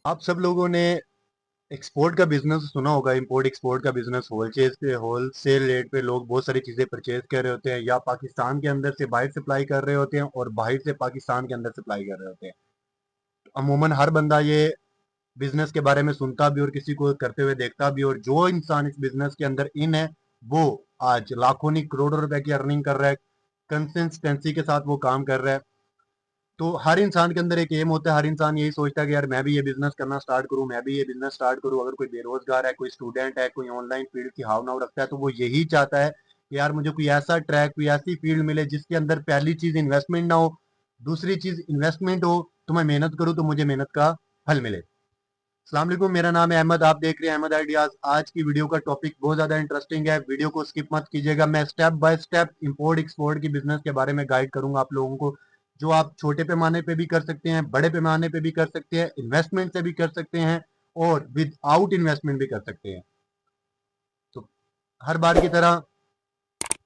आप सब लोगों ने एक्सपोर्ट का बिजनेस सुना होगा। इंपोर्ट एक्सपोर्ट का बिजनेस होलसेल रेट पे लोग बहुत सारी चीजें परचेज कर रहे होते हैं, या पाकिस्तान के अंदर से बाहर सप्लाई कर रहे होते हैं और बाहर से पाकिस्तान के अंदर सप्लाई कर रहे होते हैं। अमूमन हर बंदा ये बिजनेस के बारे में सुनता भी और किसी को करते हुए देखता भी, और जो इंसान इस बिजनेस के अंदर इन है वो आज लाखों नहीं करोड़ों रुपए की अर्निंग कर रहा है। कंसिस्टेंसी के साथ वो काम कर रहा है। तो हर इंसान के अंदर एक एम होता है, हर इंसान यही सोचता है कि यार मैं भी ये बिजनेस करना स्टार्ट करूं, मैं भी ये बिजनेस स्टार्ट करूं। अगर कोई बेरोजगार है, कोई स्टूडेंट है, कोई ऑनलाइन फील्ड की हाव रखता है, तो वो यही चाहता है कि यार मुझे कोई ऐसा ट्रैक, कोई ऐसी फील्ड मिले जिसके अंदर पहली चीज इन्वेस्टमेंट ना हो, दूसरी चीज इन्वेस्टमेंट हो तो मैं मेहनत करूं तो मुझे मेहनत का फल मिले। अस्सलाम वालेकुम, मेरा नाम है अहमद, आप देख रहे हैं अहमद आइडियाज। आज की वीडियो का टॉपिक बहुत ज्यादा इंटरेस्टिंग है, वीडियो को स्किप मत कीजिएगा। मैं step by step import export की बिजनेस के बारे में गाइड करूंगा आप लोगों को, जो आप छोटे पैमाने पे भी कर सकते हैं, बड़े पैमाने पे भी कर सकते हैं, इन्वेस्टमेंट से भी कर सकते हैं और विदाउट इन्वेस्टमेंट भी कर सकते हैं। तो हर बार की तरह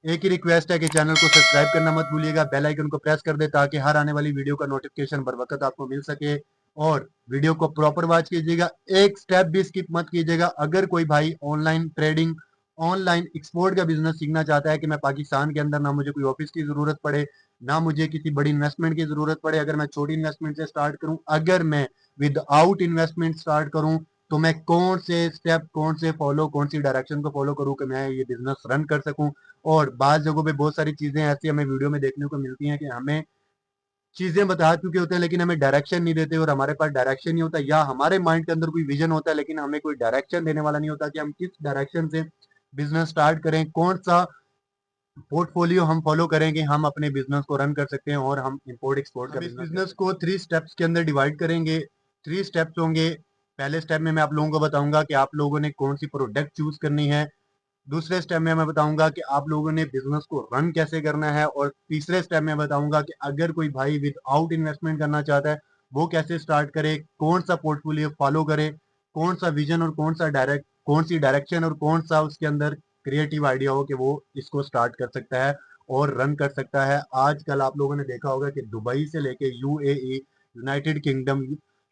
एक ही रिक्वेस्ट है कि चैनल को सब्सक्राइब करना मत भूलिएगा, बेल आइकन को प्रेस कर दे ताकि हर आने वाली वीडियो का नोटिफिकेशन बर वक्त आपको मिल सके। और वीडियो को प्रॉपर वॉच कीजिएगा, एक स्टेप भी स्किप मत कीजिएगा। अगर कोई भाई ऑनलाइन ट्रेडिंग, ऑनलाइन एक्सपोर्ट का बिजनेस सीखना चाहता है कि मैं पाकिस्तान के अंदर ना मुझे कोई ऑफिस की जरूरत पड़े, ना मुझे किसी बड़ी इन्वेस्टमेंट की जरूरत पड़े, अगर मैं छोटी इन्वेस्टमेंट से स्टार्ट करूं, अगर मैं विदाउट इन्वेस्टमेंट स्टार्ट करूं, तो मैं कौन से स्टेप, कौन से फॉलो, कौन सी डायरेक्शन को फॉलो करूं कि मैं ये बिजनेस रन कर सकूं। और बाद जगहों पे बहुत सारी चीजें ऐसी हमें वीडियो में देखने को मिलती हैं कि हमें चीजें बता चुके होते हैं लेकिन हमें डायरेक्शन नहीं देते, और हमारे पास डायरेक्शन नहीं होता, या हमारे माइंड के अंदर कोई विजन होता है लेकिन हमें कोई डायरेक्शन देने वाला नहीं होता कि हम किस डायरेक्शन से बिजनेस स्टार्ट करें, कौन सा पोर्टफोलियो हम फॉलो करेंगे, हम अपने बिजनेस को रन कर सकते हैं और हम इंपोर्ट एक्सपोर्ट का बिजनेस को 3 स्टेप्स के अंदर डिवाइड करेंगे। 3 स्टेप्स होंगे। पहले स्टेप में मैं आप लोगों को बताऊंगा कि आप लोगों ने कौन सी प्रोडक्ट चूज करनी है। दूसरे स्टेप में मैं बताऊंगा कि आप लोगों ने बिजनेस को रन कैसे करना है। और तीसरे स्टेप में बताऊंगा कि अगर कोई भाई विदाउट इन्वेस्टमेंट करना चाहता है वो कैसे स्टार्ट करे, कौन सा पोर्टफोलियो फॉलो करे, कौन सा विजन और कौन सी डायरेक्शन और कौन सा उसके अंदर क्रिएटिव आइडिया हो कि वो इसको स्टार्ट कर सकता है और रन कर सकता है। आजकल आप लोगों ने देखा होगा कि दुबई से लेके यूएई, यूनाइटेड किंगडम,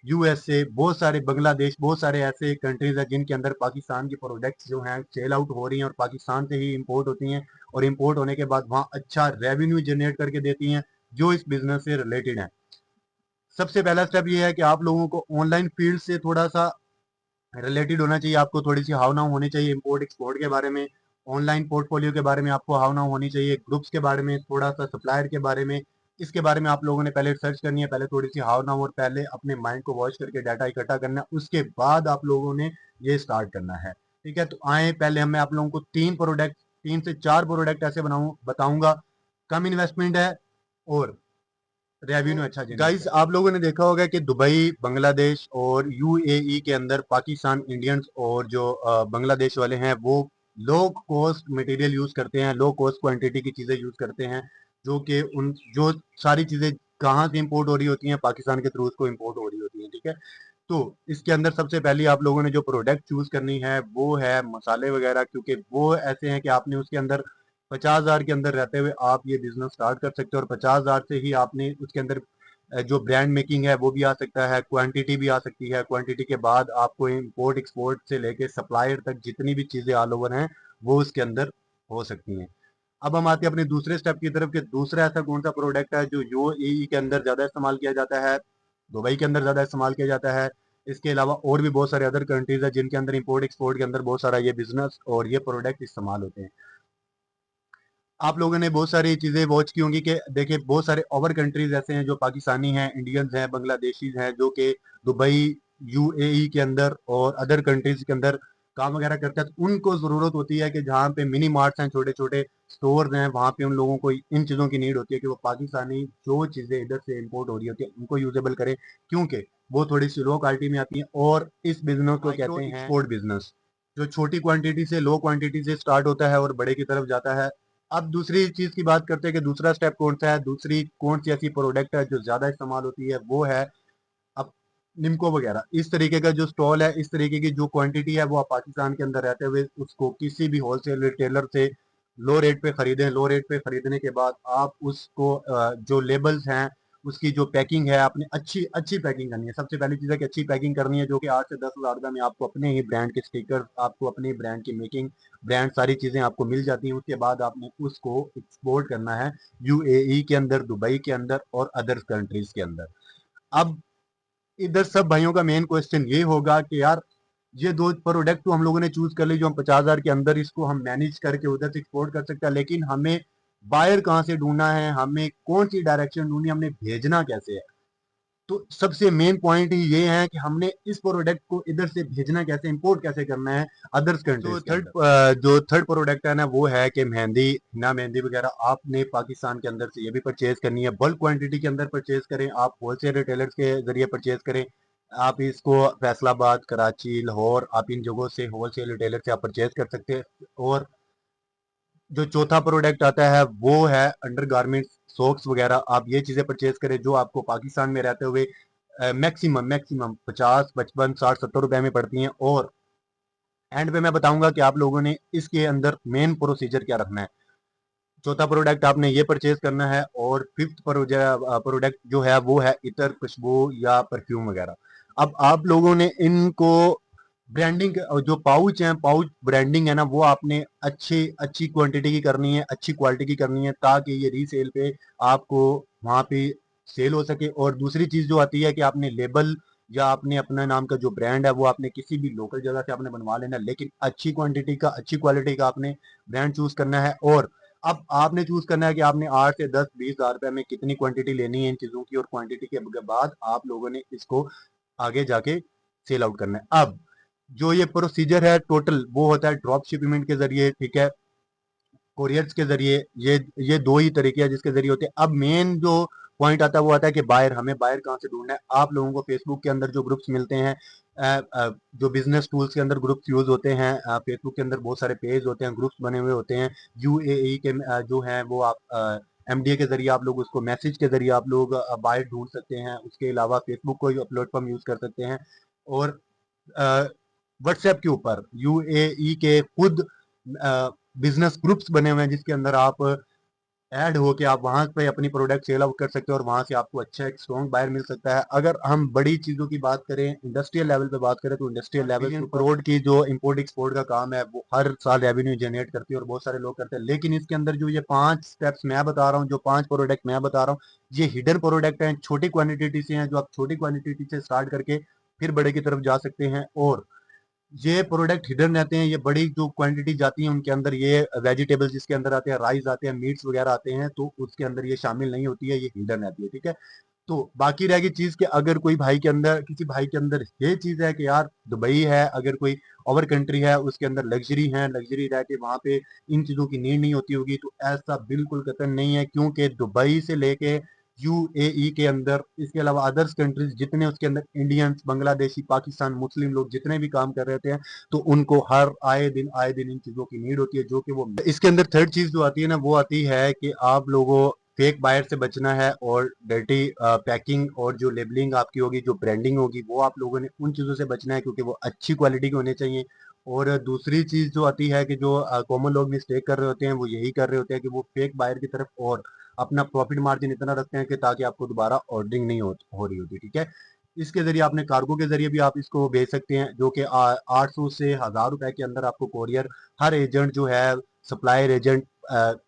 यूएसए, बहुत सारे बांग्लादेश, बहुत सारे ऐसे कंट्रीज हैं जिनके अंदर पाकिस्तान की प्रोडक्ट्स जो हैं सेल आउट हो रही हैं और पाकिस्तान से ही इंपोर्ट होती हैं, और इंपोर्ट होने के बाद वहाँ अच्छा रेवेन्यू जनरेट करके देती हैं जो इस बिजनेस से रिलेटेड है। सबसे पहला स्टेप ये है कि आप लोगों को ऑनलाइन फील्ड से थोड़ा सा रिलेटेड होना चाहिए, आपको थोड़ी सी हाव नाव होनी चाहिए इंपोर्ट एक्सपोर्ट के बारे में, ऑनलाइन पोर्टफोलियो के बारे में आपको हाव नाव होनी चाहिए, ग्रुप्स के बारे में, थोड़ा सा सप्लायर के बारे में, इसके बारे में आप लोगों ने पहले सर्च करनी है, पहले थोड़ी सी हाव नाव और पहले अपने माइंड को वॉश करके डाटा इकट्ठा करना है, उसके बाद आप लोगों ने ये स्टार्ट करना है। ठीक है, तो आए पहले मैं आप लोगों को 3 से 4 प्रोडक्ट ऐसे बताऊंगा, कम इन्वेस्टमेंट है और रेवेन्यू अच्छा जनरेट गाइस। आप लोगों ने देखा होगा कि दुबई, बांग्लादेश और यूएई के अंदर पाकिस्तान इंडियंस और जो बांग्लादेश वाले हैं वो लो कॉस्ट मटेरियल यूज करते हैं, लो कॉस्ट क्वांटिटी की चीजें यूज करते हैं, जो कि उन जो सारी चीजें कहाँ से इंपोर्ट हो रही होती हैं, पाकिस्तान के थ्रू उसको इंपोर्ट हो रही होती हैं। ठीक है, तो इसके अंदर सबसे पहले आप लोगों ने जो प्रोडक्ट चूज करनी है वो है मसाले वगैरह, क्योंकि वो ऐसे हैं कि आपने उसके अंदर 50,000 के अंदर रहते हुए आप ये बिजनेस स्टार्ट कर सकते हो, और 50,000 से ही आपने उसके अंदर जो ब्रांड मेकिंग है वो भी आ सकता है, क्वांटिटी भी आ सकती है, क्वांटिटी के बाद आपको इंपोर्ट एक्सपोर्ट से लेके सप्लायर तक जितनी भी चीजें ऑल ओवर हैं वो उसके अंदर हो सकती हैं। अब हम आते हैं अपने दूसरे स्टेप की तरफ कि दूसरा ऐसा कौन सा प्रोडक्ट है जो यूएई के अंदर ज्यादा इस्तेमाल किया जाता है, दुबई के अंदर ज्यादा इस्तेमाल किया जाता है। इसके अलावा और भी बहुत सारे अदर कंट्रीज है जिनके अंदर इंपोर्ट एक्सपोर्ट के अंदर बहुत सारा ये बिजनेस और ये प्रोडक्ट इस्तेमाल होते हैं। आप लोगों ने बहुत सारी चीजें वॉच की होंगी कि देखिए बहुत सारे और कंट्रीज ऐसे हैं जो पाकिस्तानी हैं, इंडियंस हैं, बांग्लादेशीज हैं, जो कि दुबई, यूएई के अंदर और अदर कंट्रीज के अंदर काम वगैरह करते हैं। तो उनको जरूरत होती है कि जहाँ पे मिनी मार्ट्स हैं, छोटे छोटे स्टोर्स हैं, वहाँ पे उन लोगों को इन चीज़ों की नीड होती है कि वो पाकिस्तानी जो चीज़ें इधर से इम्पोर्ट हो रही होती है उनको यूजेबल करें, क्योंकि वो थोड़ी सी लो क्वालिटी में आती हैं। और इस बिजनेस को कहते हैं एक्सपोर्ट बिजनेस, जो छोटी क्वांटिटी से, लो क्वांटिटी से स्टार्ट होता है और बड़े की तरफ जाता है। अब दूसरी चीज की बात करते हैं कि दूसरा स्टेप कौन सा है, दूसरी कौन सी ऐसी प्रोडक्ट है जो ज्यादा इस्तेमाल होती है, वो है अब निम्को वगैरह। इस तरीके का जो स्टॉल है, इस तरीके की जो क्वांटिटी है वो आप पाकिस्तान के अंदर रहते हुए उसको किसी भी होलसेल रिटेलर से लो रेट पे खरीदें। लो रेट पे खरीदने के बाद आप उसको जो लेबल्स हैं उसकी जो पैकिंग है आपने अच्छी अच्छी पैकिंग करनी है। सबसे पहली चीज़ है कि अच्छी पैकिंग करनी है, जो कि 8 से 10 हज़ार रुपये में आपको अपने ही ब्रांड के स्टिकर, आपको अपने ब्रांड की मेकिंग, ब्रांड सारी चीज़ें आपको मिल जाती हैं। उसके बाद आपने उसको एक्सपोर्ट करना है यूएई के अंदर, दुबई के अंदर और अदर कंट्रीज के अंदर। अब इधर सब भाइयों का मेन क्वेश्चन ये होगा कि यार ये दो प्रोडक्ट तो हम लोगों ने चूज कर ली, जो हम 50,000 के अंदर इसको हम मैनेज करके उधर से एक्सपोर्ट कर सकते हैं, लेकिन हमें बायर कहाँ से ढूंढना है, हमें कौन सी डायरेक्शन ढूंढनी है, हमने भेजना कैसे है। तो सबसे मेन पॉइंट ही ये है कि हमने इस प्रोडक्ट को इधर से भेजना कैसे, इंपोर्ट कैसे करना है अदर्स कंट्रीज के अंदर। जो थर्ड प्रोडक्ट है ना, वो है कि मेहंदी, हिना मेहंदी वगैरह आपने पाकिस्तान के अंदर से ये भी परचेज करनी है। बल्क क्वांटिटी के अंदर परचेज करें, आप होलसेल रिटेलर्स के जरिए परचेज करें। आप इसको फैसलाबाद, कराची, लाहौर, आप इन जगहों से होलसेल रिटेलर से आप परचेज कर सकते हैं। और जो चौथा प्रोडक्ट आता है वो है अंडर गारमेंट्स, सॉक्स वगैरह। आप ये चीज़ें परचेज करें जो आपको पाकिस्तान में रहते हुए मैक्सिमम मैक्सिमम 50, 55, 60, 70 रुपए में पड़ती हैं। और एंड पे मैं बताऊंगा कि आप लोगों ने इसके अंदर मेन प्रोसीजर क्या रखना है। चौथा प्रोडक्ट आपने ये परचेज करना है। और फिफ्थ प्रोडक्ट जो है वो है इतर, खुशबू या परफ्यूम वगैरह। अब आप लोगों ने इनको ब्रांडिंग, जो पाउच है, पाउच ब्रांडिंग है ना, वो आपने अच्छी अच्छी क्वांटिटी की करनी है, अच्छी क्वालिटी की करनी है, ताकि ये रीसेल पे आपको वहां पे सेल हो सके। और दूसरी चीज जो आती है कि आपने लेबल या आपने अपना नाम का जो ब्रांड है वो आपने किसी भी लोकल जगह से आपने बनवा लेना है, लेकिन अच्छी क्वांटिटी का, अच्छी क्वालिटी का आपने ब्रांड चूज करना है। और अब आपने चूज करना है कि आपने 8 से 10, 20 हज़ार रुपए में कितनी क्वांटिटी लेनी है इन चीजों की, और क्वांटिटी के बाद आप लोगों ने इसको आगे जाके सेल आउट करना है। अब जो ये प्रोसीजर है टोटल, वो होता है ड्रॉप शिपमेंट के जरिए, ठीक है, कोरियर्स के जरिए। ये दो ही तरीके हैं जिसके जरिए होते हैं। अब मेन जो पॉइंट आता है वो आता है कि बायर, हमें बायर कहाँ से ढूंढना है। आप लोगों को फेसबुक के अंदर जो ग्रुप्स मिलते हैं, जो बिजनेस टूल्स के अंदर ग्रुप्स यूज होते हैं, फेसबुक के अंदर बहुत सारे पेज होते हैं, ग्रुप्स बने हुए होते हैं यूएई के, जो है वो आप एमडीए के जरिए आप लोग उसको मैसेज के जरिए आप लोग बायर ढूंढ सकते हैं। उसके अलावा फेसबुक को प्लेटफॉर्म यूज कर सकते हैं। और व्हाट्सएप के ऊपर यूएई के खुद बिजनेस ग्रुप्स बने हुए हैं, जिसके अंदर आप ऐड हो के आप वहां पे अपनी प्रोडक्ट सेल आउट कर सकते हो, और वहां से आपको अच्छा एक स्ट्रॉन्ग बायर मिल सकता है। अगर हम बड़ी चीजों की बात करें, इंडस्ट्रियल लेवल पे बात करें, तो इंडस्ट्रियल लेवल करोड़ की जो इंपोर्ट एक्सपोर्ट का काम है वो हर साल रेवेन्यू जनरेट करती है और बहुत सारे लोग करते हैं। लेकिन इसके अंदर जो ये 5 स्टेप्स मैं बता रहा हूँ, जो 5 प्रोडक्ट मैं बता रहा हूँ, ये हिडन प्रोडक्ट हैं, छोटी क्वांटिटी से हैं, जो आप छोटी क्वांटिटी से स्टार्ट करके फिर बड़े की तरफ जा सकते हैं। और ये प्रोडक्ट हिडन रहते हैं, ये बड़ी जो क्वांटिटी जाती है उनके अंदर ये वेजिटेबल्स जिसके अंदर आते हैं, राइस आते हैं, मीट्स वगैरह आते हैं, तो उसके अंदर ये शामिल नहीं होती है, ये हिडन रहती है, ठीक है। तो बाकी रहेगी चीज कि अगर कोई भाई के अंदर, किसी भाई के अंदर ये चीज है कि यार दुबई है, अगर कोई ओवर कंट्री है, उसके अंदर लग्जरी है, लग्जरी रह के वहां पे इन चीजों की नीड नहीं होती होगी, तो ऐसा बिल्कुल कतई नहीं है। क्योंकि दुबई से लेके यूएई के अंदर, इसके अलावा अदर्स कंट्रीज जितने उसके अंदर इंडियंस, बांग्लादेशी, पाकिस्तान, मुस्लिम लोग जितने भी काम कर रहे थे, तो उनको हर आए दिन इन चीजों की नीड होती है, जो कि वो इसके अंदर थर्ड चीज जो आती है ना, वो आती है कि आप लोगों फेक बायर से बचना है, और डर्टी पैकिंग और जो लेबलिंग आपकी होगी, जो ब्रांडिंग होगी, वो आप लोगों ने उन चीज़ों से बचना है, क्योंकि वो अच्छी क्वालिटी के होने चाहिए। और दूसरी चीज़ जो आती है कि जो कॉमन लोग मिस्टेक कर रहे होते हैं, वो यही कर रहे होते हैं कि वो फेक बायर की तरफ और अपना प्रॉफिट मार्जिन इतना रखते हैं कि ताकि आपको दोबारा ऑर्डरिंग नहीं हो रही होती, ठीक है। इसके जरिए आपने कार्गो के जरिए भी आप इसको भेज सकते हैं, जो कि 800 से 1000 रुपए के अंदर आपको कोरियर, हर एजेंट जो है, सप्लायर एजेंट,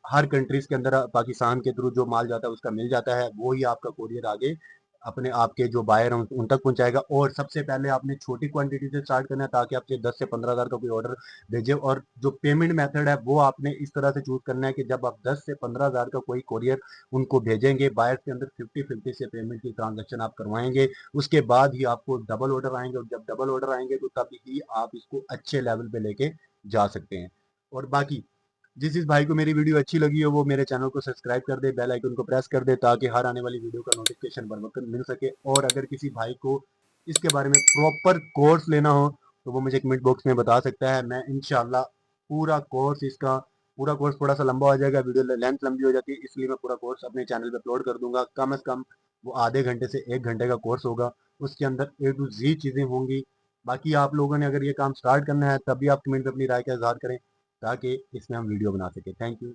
हर कंट्रीज के अंदर पाकिस्तान के थ्रू जो माल जाता है उसका मिल जाता है, वो ही आपका कोरियर आगे अपने आपके जो बायर हैं उन तक पहुंचाएगा। और सबसे पहले आपने छोटी क्वांटिटी से स्टार्ट करना है, ताकि आपके 10 से 15 हज़ार का कोई ऑर्डर भेजे। और जो पेमेंट मेथड है वो आपने इस तरह से चूज करना है कि जब आप 10 से 15 हज़ार का कोई कोरियर उनको भेजेंगे, बायर के अंदर 50-50 से पेमेंट की ट्रांजेक्शन आप करवाएंगे। उसके बाद ही आपको डबल ऑर्डर आएंगे, और जब डबल ऑर्डर आएंगे तो तभी ही आप इसको अच्छे लेवल पे लेके जा सकते हैं। और बाकी जिस भाई को मेरी वीडियो अच्छी लगी हो, वो मेरे चैनल को सब्सक्राइब कर दे, बेल आइकन को प्रेस कर दे, ताकि हर आने वाली वीडियो का नोटिफिकेशन बर वक्त मिल सके। और अगर किसी भाई को इसके बारे में प्रॉपर कोर्स लेना हो, तो वो मुझे कमेंट बॉक्स में बता सकता है। मैं इंशाल्लाह पूरा कोर्स, इसका पूरा कोर्स थोड़ा सा लंबा हो जाएगा, वीडियो लेंथ लंबी हो जाती है, इसलिए मैं पूरा कोर्स अपने चैनल पे अपलोड कर दूंगा। कम से कम वो आधे घंटे से 1 घंटे का कोर्स होगा, उसके अंदर A to Z चीज़ें होंगी। बाकी आप लोगों ने अगर ये काम स्टार्ट करना है, तभी आप कमेंट पे अपनी राय का इजहार करें, ताकि इसमें हम वीडियो बना सके। Thank you.